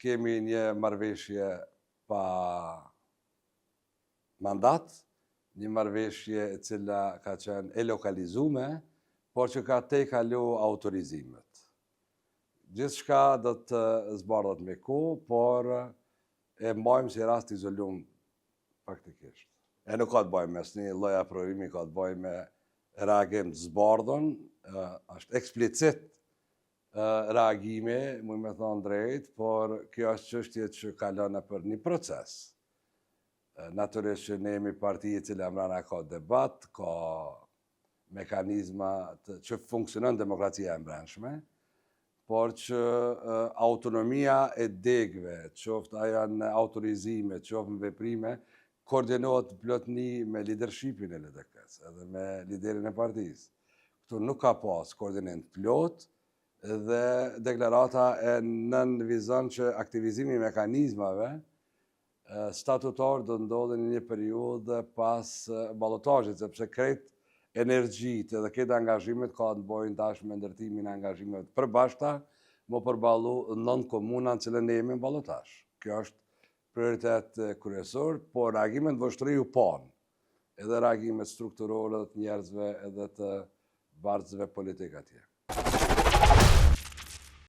kemi një marrëveshje pa mandat, një marrëveshje e cila ka qenë e lokalizume, por që ka te kalu autorizimet. Gjithçka do të zbardhet me kohë, por e mbajmë si rast izolum faktikisht. E nuk ka të bëjmë me asnjë lloj aprovimi, ka të bëjmë me reagim të zbardhën, është eksplicit reagimi, mund me thonë drejt, por kjo është çështje që kalon për një proces. Natyrisht që ne jemi parti e cila mbrana ka debat, ka mekanizma që funksionon demokracia e brendshme, por që autonomia e degëve, qoftë ajo në autorizime, qoftë në veprime, koordinohet plotni me leadershipin e LDK-s, edhe me liderin e partisë. Këtu nuk ka pas koordinim plot, dhe deklarata e nënvizon që aktivizimi i mekanizmave statutar do ndodhen në një periudhë pas ballotazhit, sepse krejt energjit edhe këtë angazhimet ka të bëjnë tash me ndërtimin e angazhimeve të përbashkëta, më përballu 9 komuna në cilën ne jemi në ballotazh. Kjo është prioritet kryesor, por reagimet vështëri u pan, edhe reagimet strukturore të njerëzve edhe të varësve politik atje.